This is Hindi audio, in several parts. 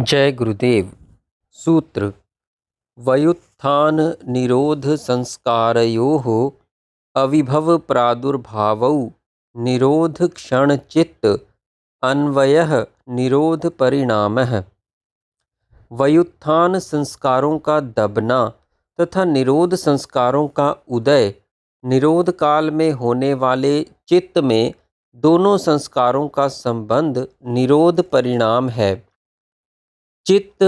जय गुरुदेव। सूत्र व्युत्थान निरोध संस्कारयोः अविभव प्रादुर्भावौ निरोध क्षण चित्त अन्वयः निरोध परिणामः। व्युत्थान संस्कारों का दबना तथा निरोध संस्कारों का उदय निरोध काल में होने वाले चित्त में दोनों संस्कारों का संबंध निरोध परिणाम है। चित्त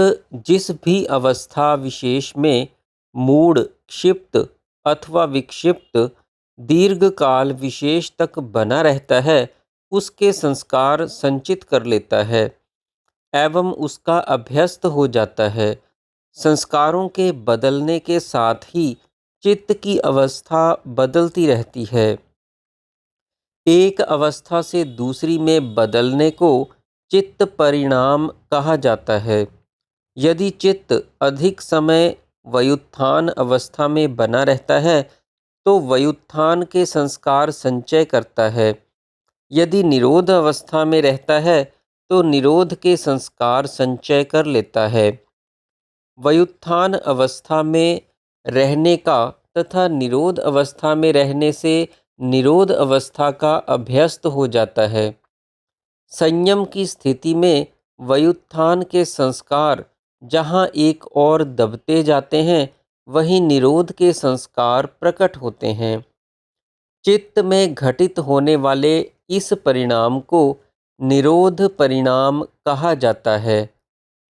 जिस भी अवस्था विशेष में मूढ़, क्षिप्त अथवा विक्षिप्त दीर्घ काल विशेष तक बना रहता है, उसके संस्कार संचित कर लेता है एवं उसका अभ्यस्त हो जाता है। संस्कारों के बदलने के साथ ही चित्त की अवस्था बदलती रहती है। एक अवस्था से दूसरी में बदलने को चित्त परिणाम कहा जाता है। यदि चित्त अधिक समय व्युत्थान अवस्था में बना रहता है तो व्युत्थान के संस्कार संचय करता है। यदि निरोध अवस्था में रहता है तो निरोध के संस्कार संचय कर लेता है। व्युत्थान अवस्था में रहने का तथा निरोध अवस्था में रहने से निरोध अवस्था का अभ्यस्त हो जाता है। संयम की स्थिति में व्युत्थान के संस्कार जहाँ एक और दबते जाते हैं, वहीं निरोध के संस्कार प्रकट होते हैं। चित्त में घटित होने वाले इस परिणाम को निरोध परिणाम कहा जाता है,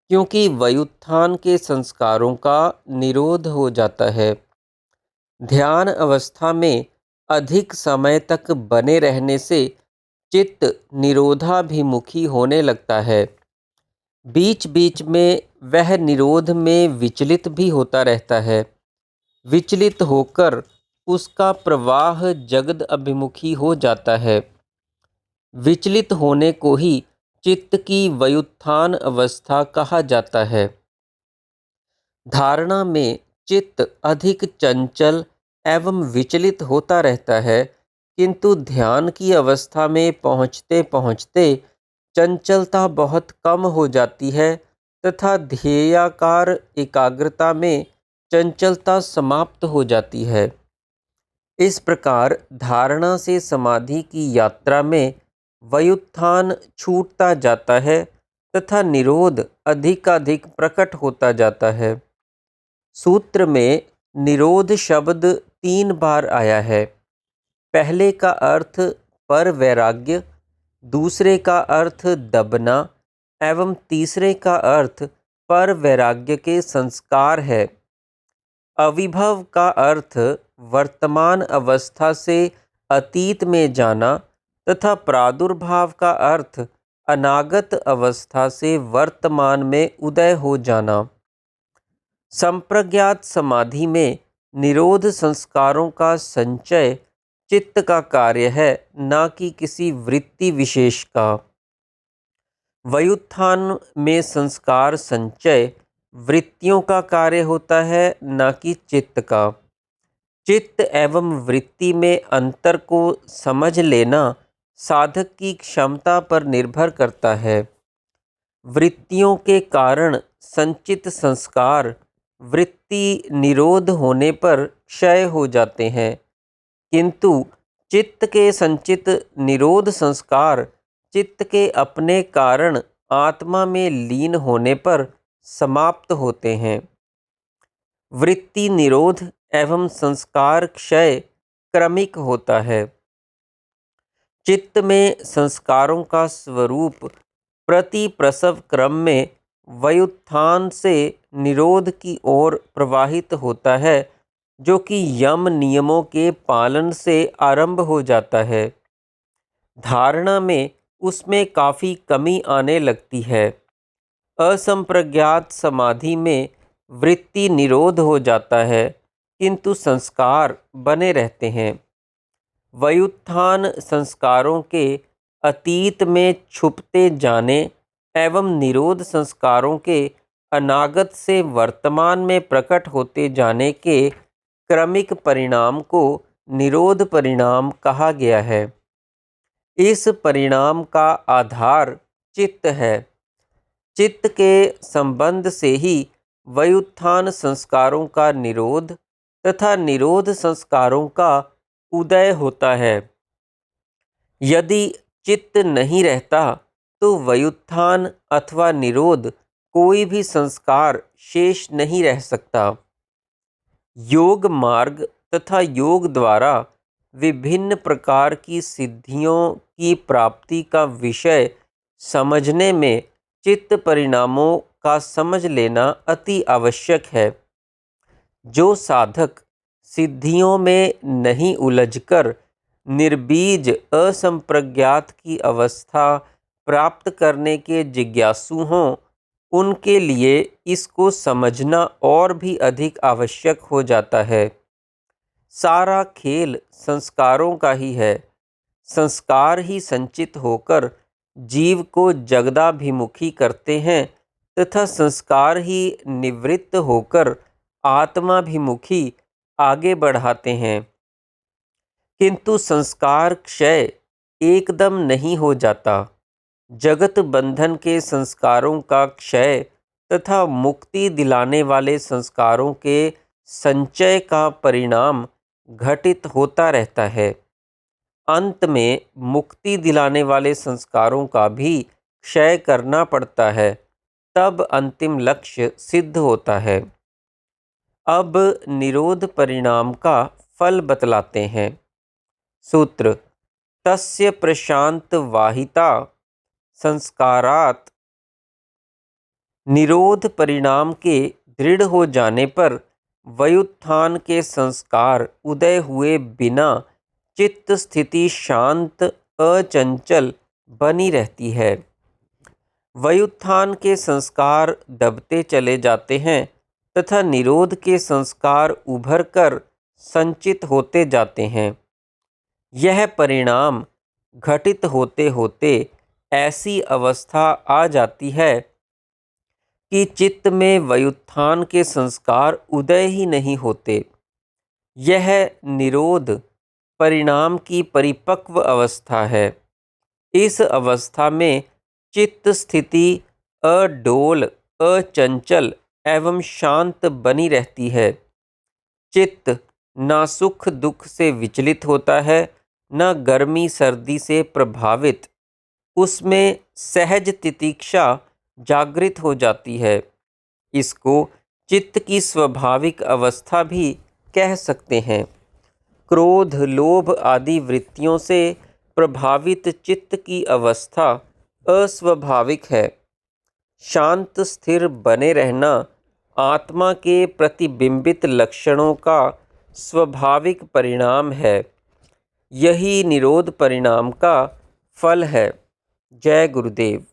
क्योंकि व्युत्थान के संस्कारों का निरोध हो जाता है। ध्यान अवस्था में अधिक समय तक बने रहने से चित्त निरोधाभिमुखी होने लगता है। बीच बीच में वह निरोध में विचलित भी होता रहता है। विचलित होकर उसका प्रवाह जगद अभिमुखी हो जाता है। विचलित होने को ही चित्त की व्युत्थान अवस्था कहा जाता है। धारणा में चित्त अधिक चंचल एवं विचलित होता रहता है, किंतु ध्यान की अवस्था में पहुँचते पहुँचते चंचलता बहुत कम हो जाती है तथा ध्येयाकार एकाग्रता में चंचलता समाप्त हो जाती है। इस प्रकार धारणा से समाधि की यात्रा में व्युत्थान छूटता जाता है तथा निरोध अधिकाधिक प्रकट होता जाता है। सूत्र में निरोध शब्द 3 बार आया है। पहले का अर्थ पर वैराग्य, दूसरे का अर्थ दबना एवं तीसरे का अर्थ पर वैराग्य के संस्कार है। अविभव का अर्थ वर्तमान अवस्था से अतीत में जाना तथा प्रादुर्भाव का अर्थ अनागत अवस्था से वर्तमान में उदय हो जाना। संप्रज्ञात समाधि में निरोध संस्कारों का संचय चित्त का कार्य है, न कि किसी वृत्ति विशेष का। व्युत्थान में संस्कार संचय वृत्तियों का कार्य होता है, न कि चित्त का। चित्त एवं वृत्ति में अंतर को समझ लेना साधक की क्षमता पर निर्भर करता है। वृत्तियों के कारण संचित संस्कार वृत्ति निरोध होने पर क्षय हो जाते हैं, किंतु चित्त के संचित निरोध संस्कार चित्त के अपने कारण आत्मा में लीन होने पर समाप्त होते हैं। वृत्ति निरोध एवं संस्कार क्षय क्रमिक होता है। चित्त में संस्कारों का स्वरूप प्रति प्रसव क्रम में व्युत्थान से निरोध की ओर प्रवाहित होता है, जो कि यम नियमों के पालन से आरंभ हो जाता है। धारणा में उसमें काफ़ी कमी आने लगती है। असंप्रज्ञात समाधि में वृत्ति निरोध हो जाता है, किंतु संस्कार बने रहते हैं। व्युत्थान संस्कारों के अतीत में छुपते जाने एवं निरोध संस्कारों के अनागत से वर्तमान में प्रकट होते जाने के क्रमिक परिणाम को निरोध परिणाम कहा गया है। इस परिणाम का आधार चित्त है। चित्त के संबंध से ही व्युत्थान संस्कारों का निरोध तथा निरोध संस्कारों का उदय होता है। यदि चित्त नहीं रहता तो व्युत्थान अथवा निरोध कोई भी संस्कार शेष नहीं रह सकता। योग मार्ग तथा योग द्वारा विभिन्न प्रकार की सिद्धियों की प्राप्ति का विषय समझने में चित्त परिणामों का समझ लेना अति आवश्यक है। जो साधक सिद्धियों में नहीं उलझकर निर्बीज असंप्रज्ञात की अवस्था प्राप्त करने के जिज्ञासु हों, उनके लिए इसको समझना और भी अधिक आवश्यक हो जाता है। सारा खेल संस्कारों का ही है। संस्कार ही संचित होकर जीव को जगदाभिमुखी करते हैं तथा संस्कार ही निवृत्त होकर आत्माभिमुखी आगे बढ़ाते हैं। किंतु संस्कार क्षय एकदम नहीं हो जाता। जगत बंधन के संस्कारों का क्षय तथा मुक्ति दिलाने वाले संस्कारों के संचय का परिणाम घटित होता रहता है। अंत में मुक्ति दिलाने वाले संस्कारों का भी क्षय करना पड़ता है, तब अंतिम लक्ष्य सिद्ध होता है। अब निरोध परिणाम का फल बतलाते हैं। सूत्र: तस्य प्रशांत वाहिता संस्कारात् निरोध परिणाम के दृढ़ हो जाने पर व्युत्थान के संस्कार उदय हुए बिना चित्त स्थिति शांत अचंचल बनी रहती है। व्युत्थान के संस्कार दबते चले जाते हैं तथा निरोध के संस्कार उभर कर संचित होते जाते हैं। यह परिणाम घटित होते होते ऐसी अवस्था आ जाती है कि चित्त में व्युत्थान के संस्कार उदय ही नहीं होते। यह निरोध परिणाम की परिपक्व अवस्था है। इस अवस्था में चित्त स्थिति अडोल, अचंचल एवं शांत बनी रहती है। चित्त न सुख दुख से विचलित होता है, न गर्मी सर्दी से प्रभावित। उसमें सहज तितिक्षा जागृत हो जाती है। इसको चित्त की स्वाभाविक अवस्था भी कह सकते हैं। क्रोध, लोभ आदि वृत्तियों से प्रभावित चित्त की अवस्था अस्वाभाविक है। शांत स्थिर बने रहना आत्मा के प्रतिबिंबित लक्षणों का स्वाभाविक परिणाम है। यही निरोध परिणाम का फल है। जय गुरुदेव।